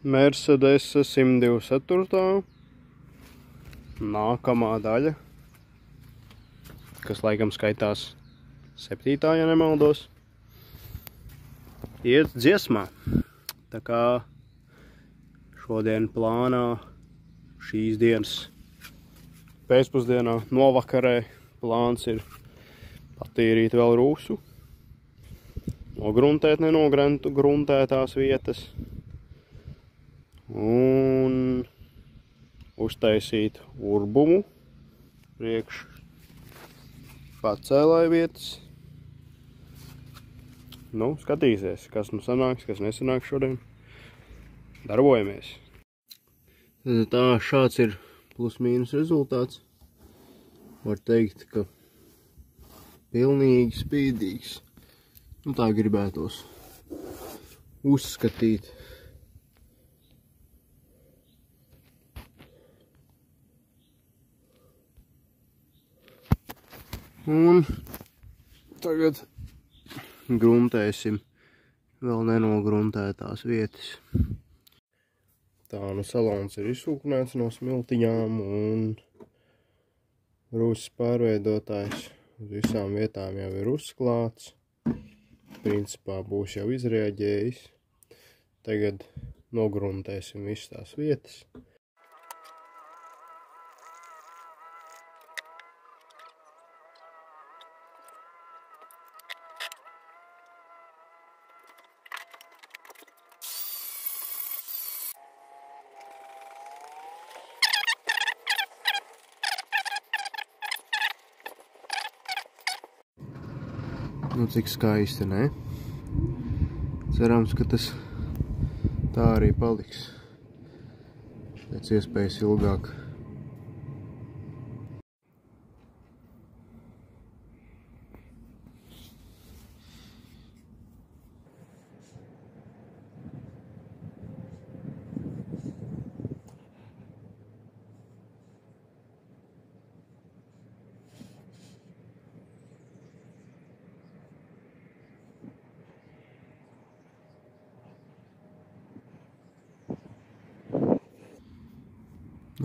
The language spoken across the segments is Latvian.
Mercedes 124. Nākamā daļa, kas laikam skaitās 7. ja nemaldos, iet dziesmā. Tā kā šodien plānā šīs dienas pēcpusdienā novakarē plāns ir patīrīt vēl rūsu, nogruntēt nenogruntētās vietas un uztaisīt urbumu priekš pacēlāju vietas. Nu, skatīsies, kas nu sanāks, kas nesanāks šodien. Darbojamies. Tā, šāds ir plus mīnus rezultāts. Var teikt, ka pilnīgi spīdīgs. Nu, tā gribētos uzskatīt. Un tagad gruntēsim vēl nenogruntētās vietas. Tā, nu salons ir izsūknēts no smiltiņām un rūsas pārveidotājs uz visām vietām jau ir uzklāts. Principā būs jau izreaģējis. Tagad nogruntēsim visas tās vietas. Nu, cik skaisti, ne? Cerams, ka tas tā arī paliks pēc iespējas ilgāk.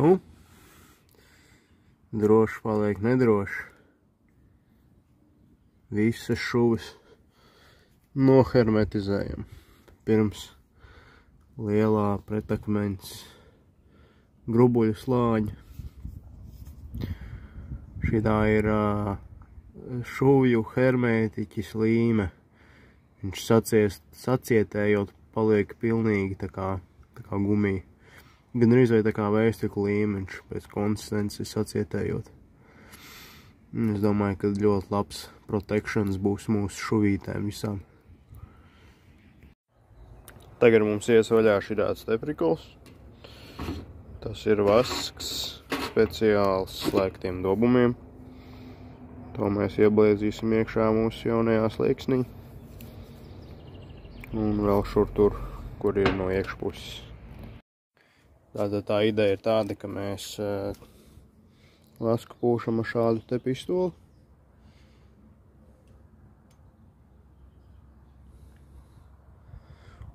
Nu, droši paliek nedroši. Visas šuvas nohermetizējam pirms lielā pretakmeņas grubuļu slāņa. Šitā ir šuvju hermētiķis līme. Viņš sacietējot paliek pilnīgi tā kā gumija. Gan arī tā kā vēstiku līmeņš pēc konsistences sacietējot. Es domāju, ka ļoti labs protektions būs mūsu šuvītēm visām. Tagad mums ies vaļā šitāds teprikols. Tas ir vasks speciāls slēgtiem dobumiem. To mēs ieblēdzīsim iekšā mūsu jaunajā slieksnī. Un vēl šur tur, kur ir no iekšpuses. Tātad tā ideja ir tāda, ka mēs vasku pūšam ar šādu te pistoli.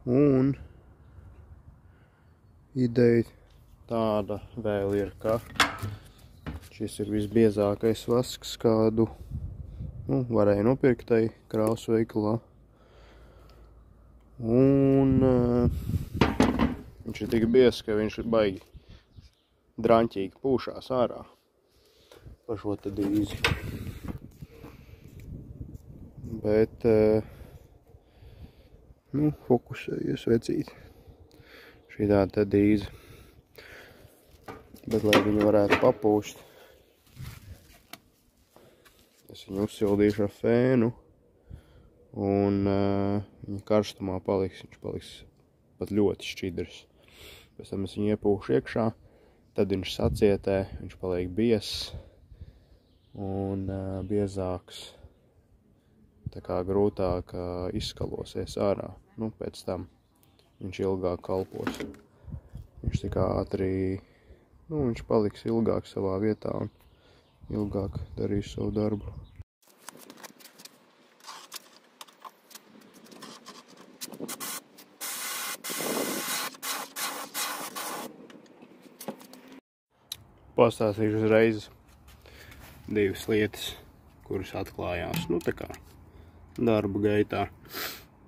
Un ideja tāda vēl ir, ka šis ir visbiezākais vasks, kādu varēja nopirkt tai krāsu veikalā. Un viņš ir tik biezs, ka viņš ir baigi draņķīgi pūšās ārā pa šo te dīzi. Bet, fokusējies vecīt šitā te dīzi. Bet, lai viņu varētu papūst, es viņu uzsildīšu ar fēnu un viņa karstumā viņš paliks pat ļoti šķidrs. Pēc tam es viņu iepūšu iekšā, tad viņš sacietē, viņš paliek biezs un biezāks, tā kā grūtāk izskalosies ārā. Nu, pēc tam viņš ilgāk kalpos. Viņš tik ātri, viņš paliks ilgāk savā vietā un ilgāk darīs savu darbu. pastāstīšu uzreiz divas lietas, kuras atklājās, nu tā kā darba gaitā.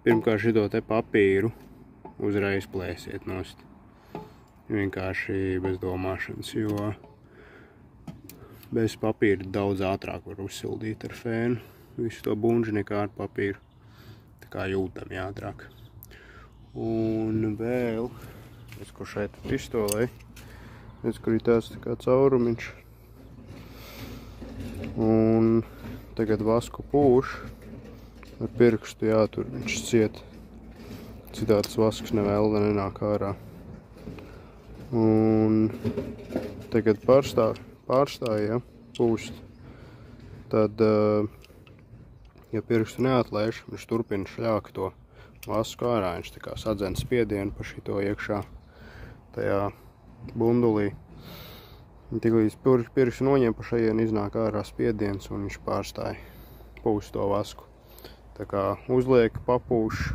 Pirmkārt, šito te papīru uzreiz plēsiet nost. Vienkārši bez domāšanas, jo bez papīra daudz ātrāk var uzsildīt ar fēnu. Visu to bunži nekā ar papīru. Tā kā jūtami ātrāk. Un vēl, es kur šeit pistolē, es kur ir tāds tā kā caurumiņš. Un tagad vasku pūš ar pirkstu jātur, viņš ciet. Citādi tas vasks nevēl nenāk ārā. Un tagad pārstāja, pūst. Tad, ja pirkstu neatlaiž, viņš turpina šļākt to vasku ārā. Viņš tā kā sadzen spiedienu pa šito iekšā tajā bundulī. Tiklīdz pirkstu noņem pa šajien iznāk ārā spiediens un viņš pārstāja pūst to vasku. Tā kā uzliek, papūš,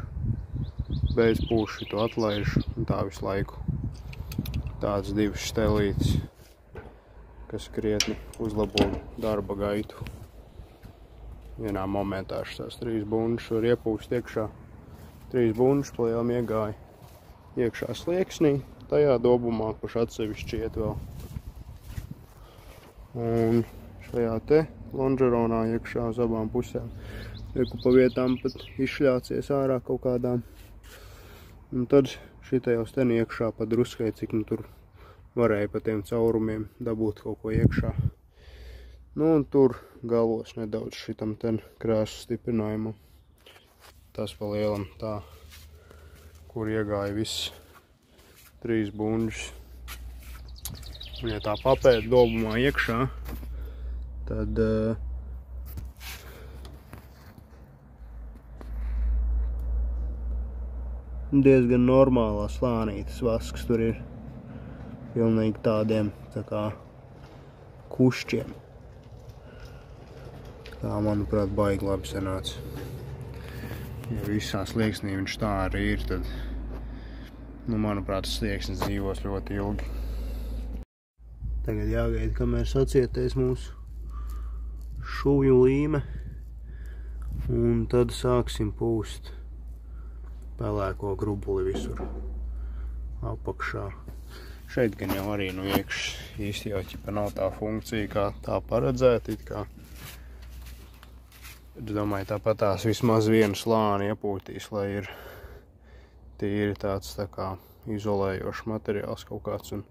beidz pūš, šito atlaiž un tā visu laiku. Tāds divas štelītes, kas krietni uzlabo darba gaitu. Vienā momentā šitās 3 bunžas var iepūst iekšā. 3 bunžas plējām iegāja iekšā slieksnī, tajā dobumā, kurš atsevišķi iet vēl. Un šajā te lonžeronā iekšā uz abām pusēm. Reku pa vietām pat izšļācies ārā kaut kādām. Un tad šitajos ten iekšā pa druskai, cik nu tur varēja pa tiem caurumiem dabūt kaut ko iekšā. Nu un tur galos nedaudz šitam ten krāsu stiprinājumam. Tas pa lielam tā, kur iegāja viss 3 bunžas. Un ja tā papēt dobumā iekšā, tad diezgan normālā slānītas vasks tur ir. Pilnīgi tādiem tā kā kušķiem. Tā, manuprāt, baigi labi sanāca. Ja visā slieksnī viņš tā arī ir, tad, nu, manuprāt, slieksnis dzīvos ļoti ilgi. Tagad jāgaida, kamēr sacietēs mūsu šuvju līme, un tad sāksim pūst pelēko grubuli visur apakšā. Šeit gan jau arī nu iekšs īsti jau ķipa nav tā funkcija, kā tā paredzēta, it kā. Es domāju, tāpat tās vismaz vienu slāni iepūtīs, lai ir tīri tāds tā kā izolējošs materiāls kaut kāds, un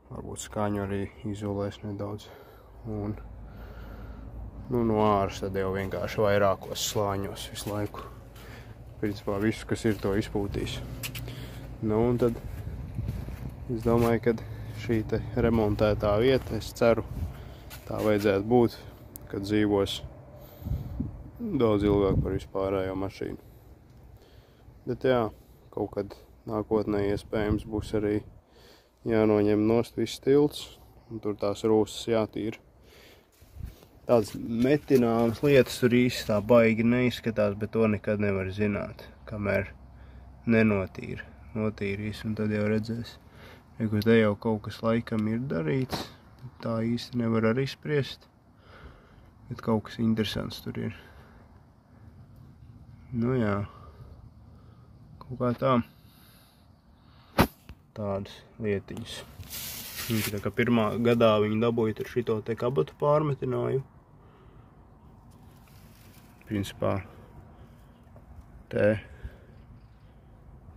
varbūt skaņu arī izolēs nedaudz. Un nu, no āras tad jau vienkārši vairākos slāņos visu laiku. Principā visu, kas ir, to izpūtīs. Nu, un tad es domāju, ka šī te remontētā vieta, es ceru, tā vajadzētu būt, kad dzīvos daudz ilgāk par vispārējo mašīnu. Bet jā, kaut kad nākotnē iespējams būs arī jānoņem nost viss tilts, un tur tās rūsas jātīra. Tādas metināmas lietas tur īsti tā baigi neizskatās, bet to nekad nevar zināt, kamēr nenotīra. Notīrīs, un tad jau redzēs. Kur te jau kaut kas laikam ir darīts, tā īsti nevar arī spriest, bet kaut kas interesants tur ir. Nu jā, kaut kā tā. Tādas lietiņas. Tā kā pirmā gadā viņi dabūja ar šito te kabatu pārmetināju. Principā te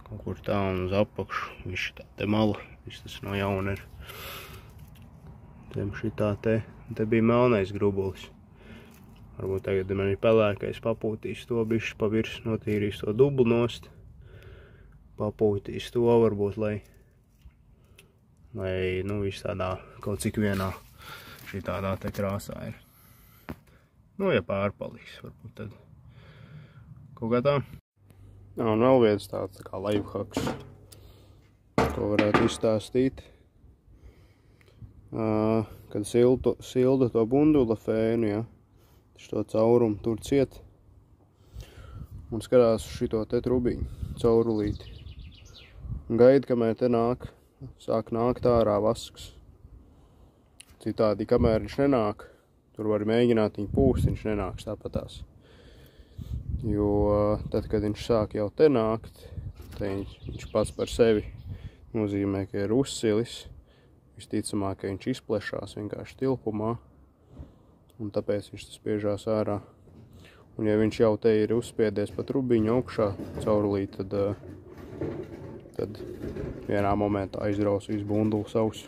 kaut kur tā un uz apakšu, viss tā te mala, viss tas no jauna ir. Tiem šitā te bija melnais grubulis. Varbūt tagad man ir pelēkais, papūtīs to bišķi pa virs, notīrīs to dublu nost. Papūtīs to varbūt, lai nu viss tādā kaut cik vienā šitādā te krāsā ir. Nu, ja pārpaliks, varbūt tad kaut kā tā. Jā, un vēl viens tāds tā kā lifehacks, ko varētu izstāstīt. Kad silda to bundula fēnu, ja, šo caurumu tur ciet un skatās uz šito te trubiņu, caurulīti. Un gaida, kamēr te sāk nākt ārā vasks. citādi, kamēr viņš nenāk, tur var mēģināt viņu pūst, viņš nenāks tāpatās. Jo tad, kad viņš sāk jau te nākt, tad viņš pats par sevi nozīmē, ka ir uzsilis. Visticamāk, ka viņš izplešās vienkārši tilpumā, un tāpēc viņš spiežās ārā. Un ja viņš jau te ir uzspiedies pat rubiņu augšā caurulīt, tad vienā momentā aizraus visu bundulu savus.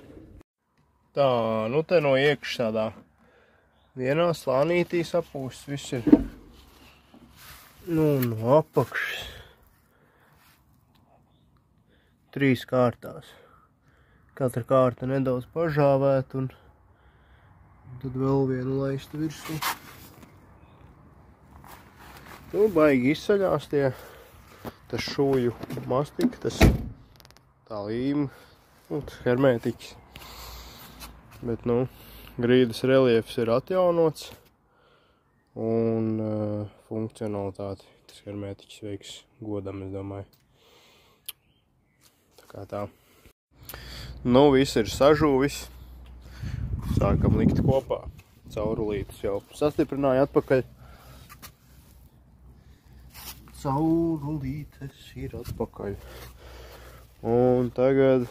Tā, nu te no iekšas tādā vienā slānītī sapūsts, viss ir no apakšas 3 kārtās. Katra kārta nedaudz pažāvēt un tad vēl vienu laistu virsū. Nu, baigi izsaļās tas šūju mastika, tas tā līme, tas hermētiķis. Bet, grīdas reliefs ir atjaunots un funkcionalitāti tas hermētiķis veiks godam, es domāju. Tā kā tā. Nu, viss ir sažūvis. Sākam likt kopā. Caurulītes jau sastiprināja atpakaļ. Caurulītes ir atpakaļ. Un tagad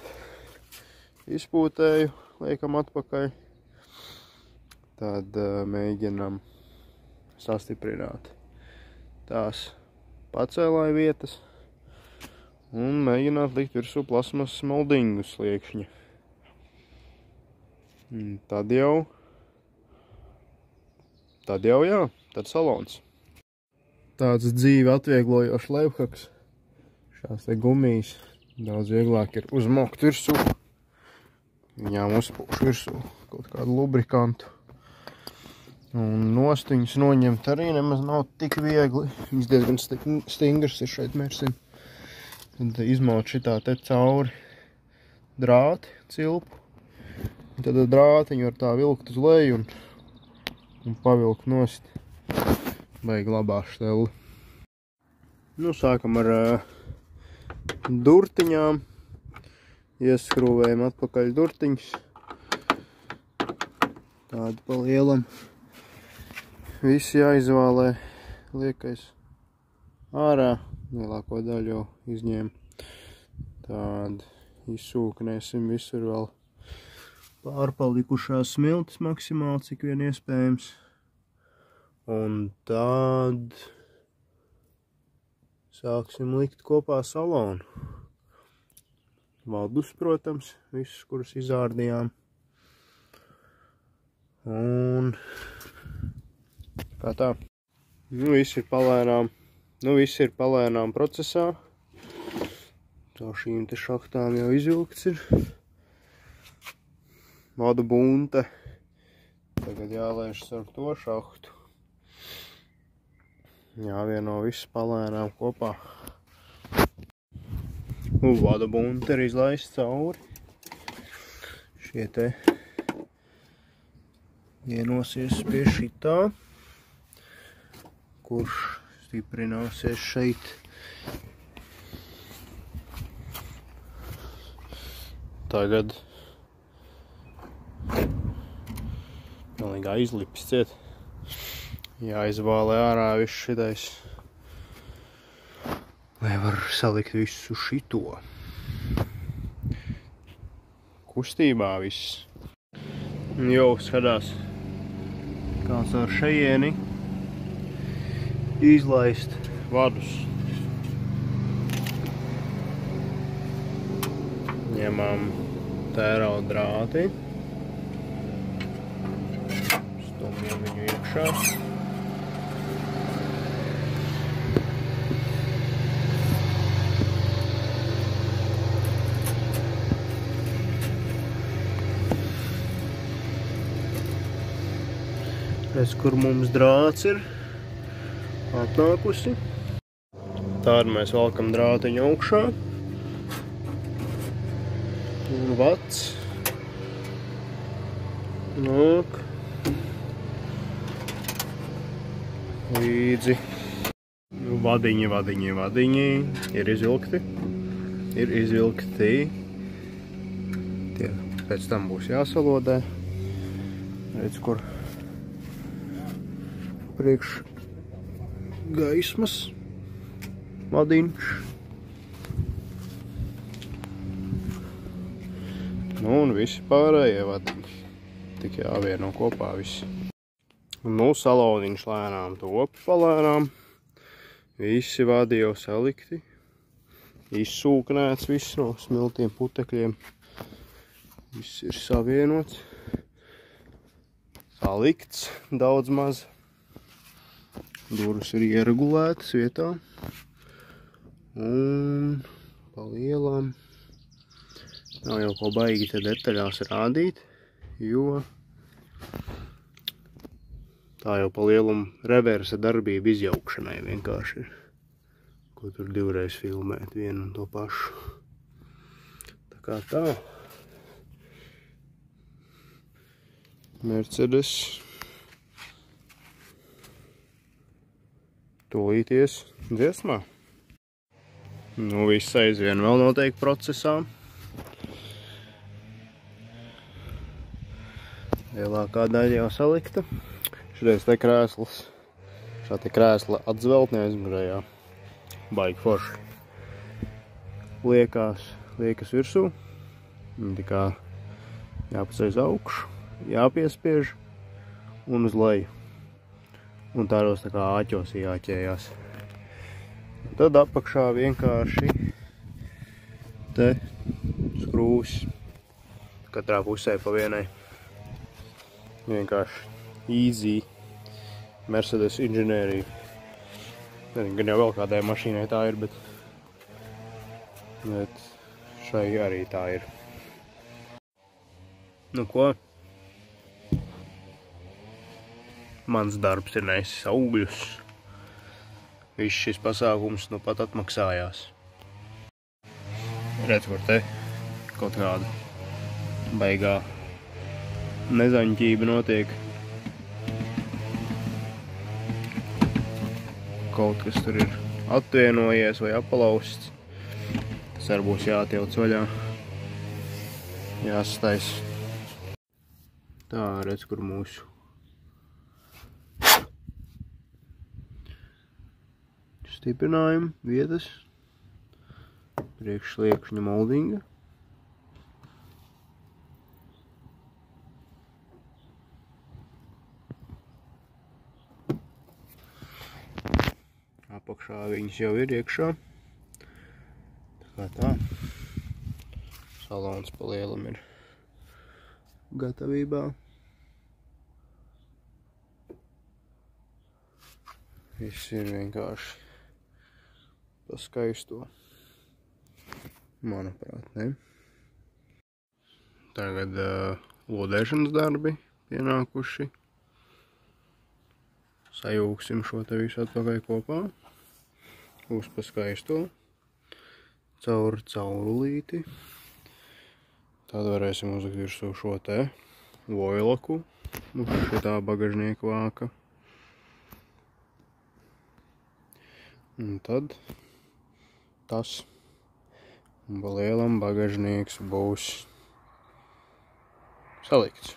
izpūtēju, liekam atpakaļ. Tad mēģinam sastiprināt tās pacēlāja vietas. Un mēģināt likt virsū plasmas moldingu sliekšņa. Tad jau jā, tad salons. Tāds dzīvi atvieglojošs lifehacks. Šās te gumijas daudz vieglāk ir uzmokt virsū. Viņām uzpūš virsū kaut kādu lubrikantu. Un nostiņas noņemt arī nemaz nav tik viegli. Viņas diezgan stingras ir šeit mērsim. Tad izmaut šitā te cauri drāti, cilpu. Un tad drātiņu var tā vilkt uz leju un pavilkt nost. Baigi labā šteli. Nu, sākam ar durtiņām. Ieskrūvējam atpakaļ durtiņus. Tādu pa lielam. Visi jāizvālē liekais ārā. Lielāko daļu jau izņēma. Tād izsūknēsim visur vēl pārpalikušās smiltis maksimāli, cik vien iespējams. Un tad sāksim likt kopā salonu. Valdus, protams, visus, kurus izārdījām. Un kā tā. Nu, viss ir palēnām procesā. Tā šīm te šahtām jau izvilkts ir. Vadu bunte. Tagad jālaiž ar to šahtu. Jāvieno viss palēnām kopā. Un vadu bunte ir izlaist cauri. Šie te vienosies pie šitā, kurš stiprināsies šeit. Tagad pilnīgi aizlipis ciet. Jāizvālē ārā viss šitais, lai var salikt visu šito. Kustībā viss. Jau skatās, kāds ar šejieni izlaist vadus. Ņemam tērauda drāti. Stumjam viņu iekšā. Redz, kur mums drāts ir atnākusi. Tādu mēs valkam drātiņu augšā. Un vats nāk līdzi. Vadiņi ir izvilkti. Tie pēc tam būs jāsalodē. Redz, kur priekš gaismas vadiņš. Nu, un visi pārējie vadiņi. Tik jāvieno kopā visi. Nu, saloniņš lēnām top palēnām. Visi vadi jau salikti. Izsūknēts viss no smiltiem putekļiem. Viss ir savienots. Salikts daudz maz. Durvis ir ieregulētas vietā. Un pa lielām nav jau ko baigi te detaļās rādīt, jo tā jau pa lielumu reversa darbība izjaukšanai vienkārši ir. Ko tur divreiz filmēt vienu un to pašu. Tā kā tā. Mercedes. Tūlīties dziesmā. Nu, viss aizvien vēl notiek procesā. Lielākā daļa jau salikta. Šreiz te krēsls. Šā te krēsla atzveltne aizmugurējā. Baigi forši. Liekas virsū. Tikā jāpaceļ uz augšu, jāpiespiež un uz leju. Un tādos tā kā āķos jāķējās. Tad apakšā vienkārši te skrūvis katrā pusē pa vienai. Vienkārši easy Mercedes inženērija. Nezinu, gan jau vēl kādai mašīnai tā ir, bet šai arī tā ir. Nu ko? Mans darbs ir nesis augļus. Viss šis pasākums nu pat atmaksājās. Redz, kur te kaut kāda baigā nezaņķība notiek. Kaut kas tur ir atvienojies vai apalausts. Tas arī būs jātielc vaļā. Jāstais. Tā, redz, kur mūsu stiprinājuma vietas. Priekšsliekšņa moldinga. Apakšā viņas jau ir iekšā. Tā kā tā. Salons pa lielam ir gatavībā. Viss ir vienkārši pa skaisto. Manuprāt, ne? Tagad lodēšanas darbi pienākuši. Sajūgsim šo te visu atpakaļ kopā. Uz pa skaisto. Caur caurulīti. Tad varēsim uzlikt virsū šo te vojlaku. Uz šitā bagažnieka vāka. Un tad tas. Un pa lielam bagažnieks būs salikts.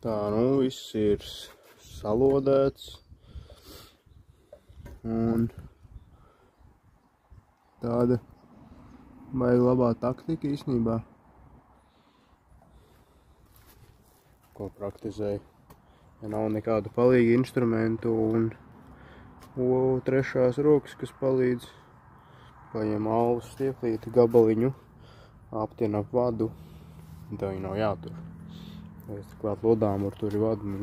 Tā, nu viss ir salodēts. Un tāda baigi labā taktika īstenībā. ko praktizēju. Ja nav nekādu palīgu instrumentu un trešās rokas, kas palīdz, paņem alus stiepīti gabaliņu, aptien ap vadu, un tev viņi nav jātur. Es klāt lodāmuru tur ir vadu un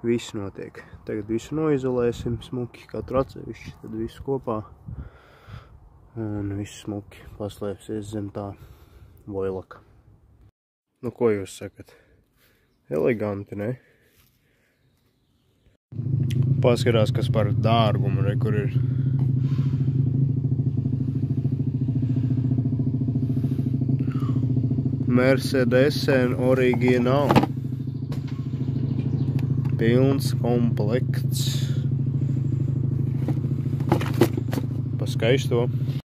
viss notiek. Tagad visu noizolēsim smuki, katru atsevišķi, tad visu kopā. Un viss smuki paslēpsies zem tā voilaka. Nu, ko jūs sakat? Eleganti, ne? Paskarās, kas par dārgumu, re, kur ir. Mercedesen Original. Pilns komplekts. Pa skaisto.